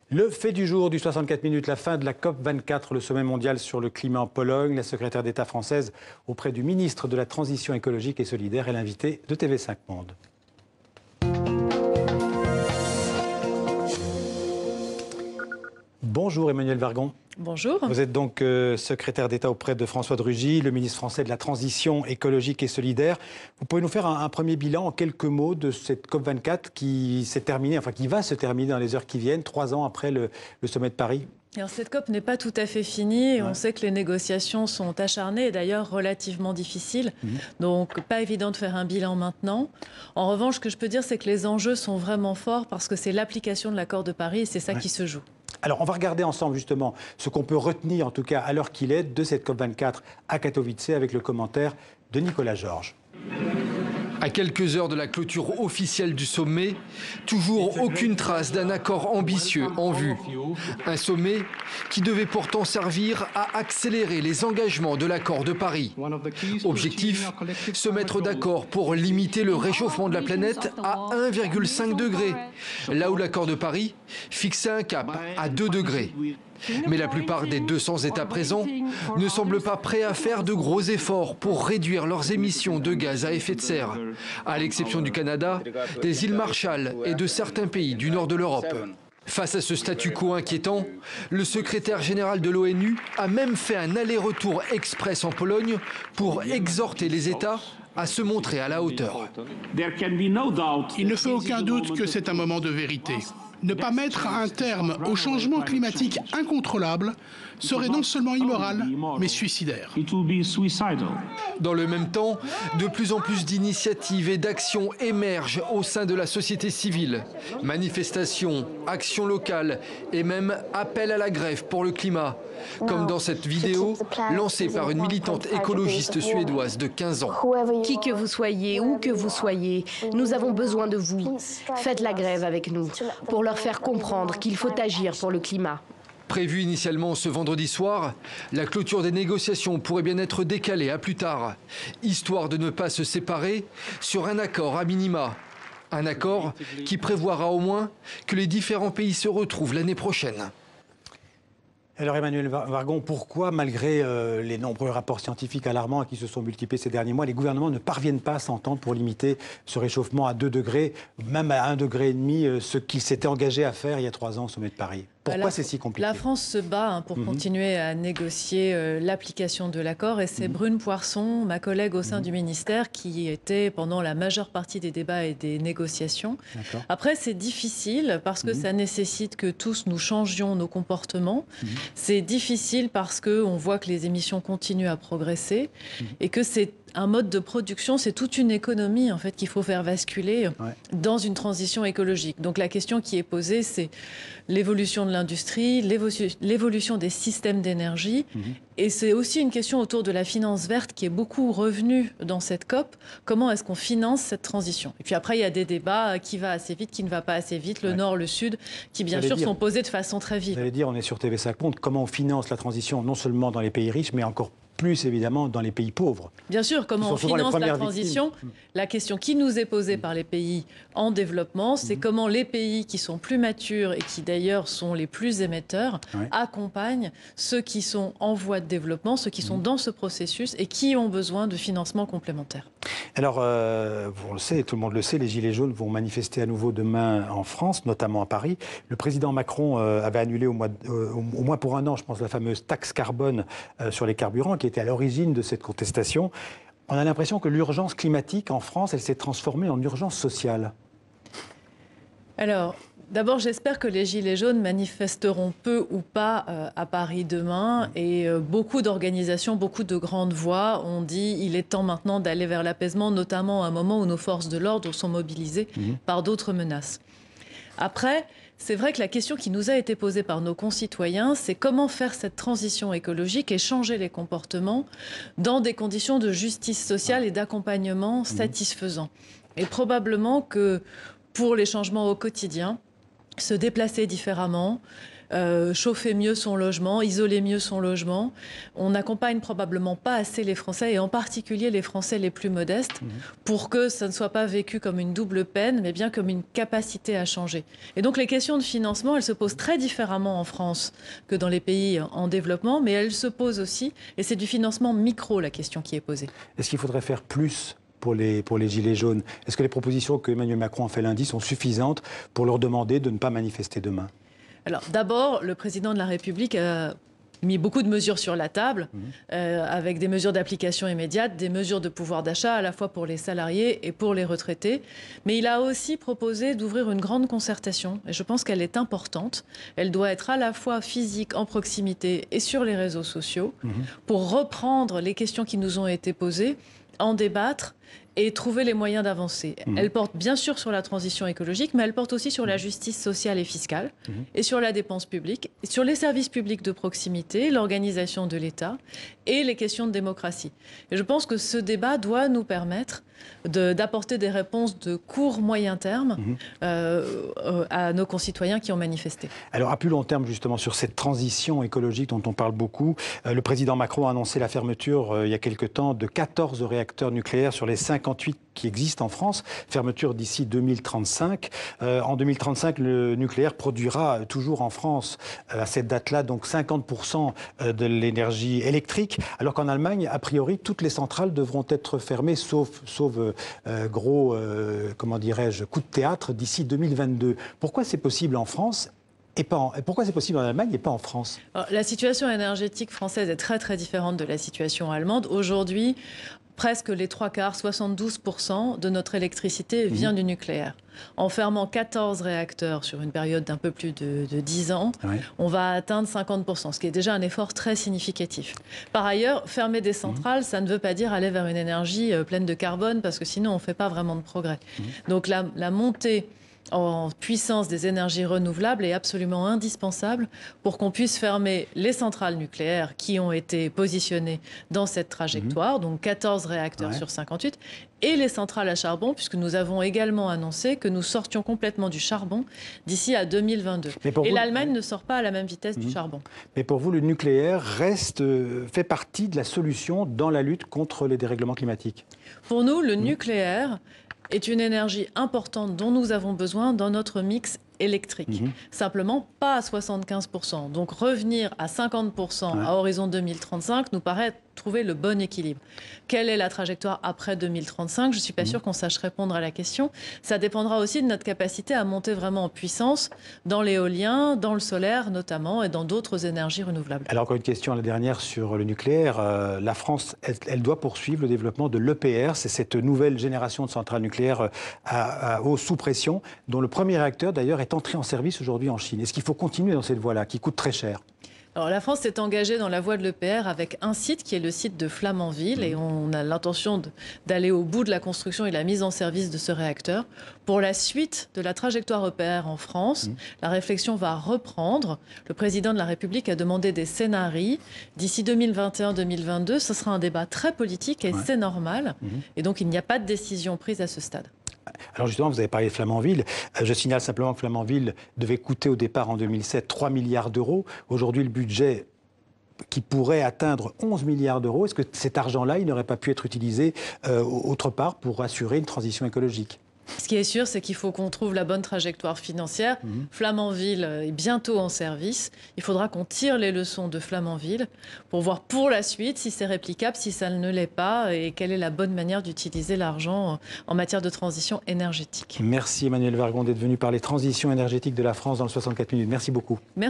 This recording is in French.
Le fait du jour du 64 minutes, la fin de la COP24, le sommet mondial sur le climat en Pologne. La secrétaire d'État française auprès du ministre de la Transition écologique et solidaire est l'invitée de TV5 Monde. Bonjour Emmanuelle Vargon. Bonjour. Vous êtes donc secrétaire d'État auprès de François de Rugy, le ministre français de la Transition écologique et solidaire. Vous pouvez nous faire un premier bilan en quelques mots de cette COP24 qui s'est terminée, enfin qui va se terminer dans les heures qui viennent, 3 ans après le sommet de Paris? Alors, cette COP n'est pas tout à fait finie et on sait que les négociations sont acharnées et d'ailleurs relativement difficiles. Donc, pas évident de faire un bilan maintenant. En revanche, ce que je peux dire, c'est que les enjeux sont vraiment forts parce que c'est l'application de l'accord de Paris et c'est ça qui se joue. Alors, on va regarder ensemble justement ce qu'on peut retenir, en tout cas à l'heure qu'il est, de cette COP24 à Katowice avec le commentaire de Nicolas Georges. À quelques heures de la clôture officielle du sommet, toujours aucune trace d'un accord ambitieux en vue. Un sommet qui devait pourtant servir à accélérer les engagements de l'accord de Paris. Objectif, se mettre d'accord pour limiter le réchauffement de la planète à 1,5 degré, là où l'accord de Paris fixait un cap à 2 degrés. Mais la plupart des 200 États présents ne semblent pas prêts à faire de gros efforts pour réduire leurs émissions de gaz à effet de serre, à l'exception du Canada, des îles Marshall et de certains pays du nord de l'Europe. Face à ce statu quo inquiétant, le secrétaire général de l'ONU a même fait un aller-retour express en Pologne pour exhorter les États à se montrer à la hauteur. Il ne fait aucun doute que c'est un moment de vérité. Ne pas mettre un terme au changement climatique incontrôlable serait non seulement immoral, mais suicidaire. Dans le même temps, de plus en plus d'initiatives et d'actions émergent au sein de la société civile. Manifestations, actions locales et même appels à la grève pour le climat. Comme dans cette vidéo lancée par une militante écologiste suédoise de 15 ans. Qui que vous soyez, où que vous soyez, nous avons besoin de vous. Faites la grève avec nous pour leur faire comprendre qu'il faut agir pour le climat. Prévu initialement ce vendredi soir, la clôture des négociations pourrait bien être décalée à plus tard, histoire de ne pas se séparer sur un accord à minima. Un accord qui prévoira au moins que les différents pays se retrouvent l'année prochaine. Alors Emmanuelle Vargon, pourquoi, malgré les nombreux rapports scientifiques alarmants qui se sont multipliés ces derniers mois, les gouvernements ne parviennent pas à s'entendre pour limiter ce réchauffement à 2 degrés, même à 1,5 degré, ce qu'ils s'étaient engagés à faire il y a 3 ans au sommet de Paris? Pourquoi c'est si compliqué? La France se bat pour continuer à négocier l'application de l'accord et c'est Brune Poirson, ma collègue au sein du ministère, qui était pendant la majeure partie des débats et des négociations. Après, c'est difficile parce que ça nécessite que tous nous changions nos comportements. C'est difficile parce qu'on voit que les émissions continuent à progresser et que c'est un mode de production, c'est toute une économie en fait qu'il faut faire basculer dans une transition écologique. Donc la question qui est posée, c'est l'évolution de l'industrie, l'évolution des systèmes d'énergie. Et c'est aussi une question autour de la finance verte qui est beaucoup revenue dans cette COP. Comment est-ce qu'on finance cette transition? Et puis après, il y a des débats qui va assez vite, qui ne va pas assez vite, le nord, le sud, qui bien sûr sont posés de façon très vive. Vous allez dire, on est sur TV5 Monde, comment on finance la transition, non seulement dans les pays riches, mais encore plus évidemment dans les pays pauvres. Bien sûr, comment on finance la transition. La question qui nous est posée par les pays en développement, c'est comment les pays qui sont plus matures et qui d'ailleurs sont les plus émetteurs accompagnent ceux qui sont en voie de développement, ceux qui sont dans ce processus et qui ont besoin de financement complémentaire. Alors, vous le savez, tout le monde le sait, les Gilets jaunes vont manifester à nouveau demain en France, notamment à Paris. Le président Macron avait annulé au moins pour 1 an, je pense, la fameuse taxe carbone sur les carburants qui était à l'origine de cette contestation. On a l'impression que l'urgence climatique en France, elle s'est transformée en urgence sociale. Alors, d'abord, j'espère que les Gilets jaunes manifesteront peu ou pas à Paris demain. Et beaucoup d'organisations, beaucoup de grandes voix ont dit il est temps maintenant d'aller vers l'apaisement, notamment à un moment où nos forces de l'ordre sont mobilisées par d'autres menaces. Après, c'est vrai que la question qui nous a été posée par nos concitoyens, c'est comment faire cette transition écologique et changer les comportements dans des conditions de justice sociale et d'accompagnement satisfaisants. Et probablement que pour les changements au quotidien, se déplacer différemment, chauffer mieux son logement, isoler mieux son logement. On n'accompagne probablement pas assez les Français, et en particulier les Français les plus modestes, pour que ça ne soit pas vécu comme une double peine, mais bien comme une capacité à changer. Et donc les questions de financement, elles se posent très différemment en France que dans les pays en développement, mais elles se posent aussi, et c'est du financement micro la question qui est posée. Est-ce qu'il faudrait faire plus pour les gilets jaunes? Est-ce que les propositions que Emmanuel Macron a fait lundi sont suffisantes pour leur demander de ne pas manifester demain? Alors d'abord, le président de la République a mis beaucoup de mesures sur la table, avec des mesures d'application immédiate, des mesures de pouvoir d'achat à la fois pour les salariés et pour les retraités. Mais il a aussi proposé d'ouvrir une grande concertation, et je pense qu'elle est importante. Elle doit être à la fois physique, en proximité et sur les réseaux sociaux, pour reprendre les questions qui nous ont été posées, en débattre et trouver les moyens d'avancer. Elle porte bien sûr sur la transition écologique, mais elle porte aussi sur la justice sociale et fiscale, et sur la dépense publique, et sur les services publics de proximité, l'organisation de l'État et les questions de démocratie. Et je pense que ce débat doit nous permettre d'apporter des réponses de court, moyen terme à nos concitoyens qui ont manifesté. Alors à plus long terme, justement, sur cette transition écologique dont on parle beaucoup, le président Macron a annoncé la fermeture il y a quelque temps de 14 réacteurs nucléaires sur les 58 qui existent en France, fermeture d'ici 2035. En 2035, le nucléaire produira toujours en France, à cette date-là, donc 50% de l'énergie électrique, alors qu'en Allemagne, a priori, toutes les centrales devront être fermées, sauf gros, comment dirais-je, coup de théâtre, d'ici 2022. Pourquoi c'est possible en France et pourquoi c'est possible en Allemagne et pas en France? Alors, la situation énergétique française est très très différente de la situation allemande. Aujourd'hui, presque les 3/4, 72% de notre électricité vient du nucléaire. En fermant 14 réacteurs sur une période d'un peu plus de 10 ans, on va atteindre 50%, ce qui est déjà un effort très significatif. Par ailleurs, fermer des centrales, ça ne veut pas dire aller vers une énergie pleine de carbone, parce que sinon on ne fait pas vraiment de progrès. Donc la montée en puissance des énergies renouvelables est absolument indispensable pour qu'on puisse fermer les centrales nucléaires qui ont été positionnées dans cette trajectoire, donc 14 réacteurs sur 58, et les centrales à charbon, puisque nous avons également annoncé que nous sortions complètement du charbon d'ici à 2022. Et l'Allemagne ne sort pas à la même vitesse du charbon. Mais pour vous, le nucléaire fait partie de la solution dans la lutte contre les dérèglements climatiques? Pour nous, le nucléaire est une énergie importante dont nous avons besoin dans notre mix électrique. Simplement pas à 75%. Donc revenir à 50% à horizon 2035 nous paraît trouver le bon équilibre. Quelle est la trajectoire après 2035? Je ne suis pas sûre qu'on sache répondre à la question. Ça dépendra aussi de notre capacité à monter vraiment en puissance dans l'éolien, dans le solaire notamment, et dans d'autres énergies renouvelables. Alors encore une question, la dernière sur le nucléaire. La France, elle doit poursuivre le développement de l'EPR. C'est cette nouvelle génération de centrales nucléaires à eau sous pression, dont le premier réacteur d'ailleurs est entré en service aujourd'hui en Chine. Est-ce qu'il faut continuer dans cette voie-là, qui coûte très cher? Alors, la France s'est engagée dans la voie de l'EPR avec un site qui est le site de Flamanville, et on a l'intention d'aller au bout de la construction et la mise en service de ce réacteur. Pour la suite de la trajectoire EPR en France, la réflexion va reprendre. Le président de la République a demandé des scénarios. D'ici 2021-2022, ce sera un débat très politique et c'est normal. Et donc, il n'y a pas de décision prise à ce stade. Alors justement, vous avez parlé de Flamanville. Je signale simplement que Flamanville devait coûter au départ en 2007 3 milliards d'euros. Aujourd'hui, le budget qui pourrait atteindre 11 milliards d'euros, est-ce que cet argent-là, il n'aurait pas pu être utilisé autre part pour assurer une transition écologique? Ce qui est sûr, c'est qu'il faut qu'on trouve la bonne trajectoire financière. Flamanville est bientôt en service. Il faudra qu'on tire les leçons de Flamanville pour voir pour la suite si c'est réplicable, si ça ne l'est pas, et quelle est la bonne manière d'utiliser l'argent en matière de transition énergétique. Merci Emmanuelle Wargon d'être venue parler transition énergétique de la France dans le 64 minutes. Merci beaucoup. Merci.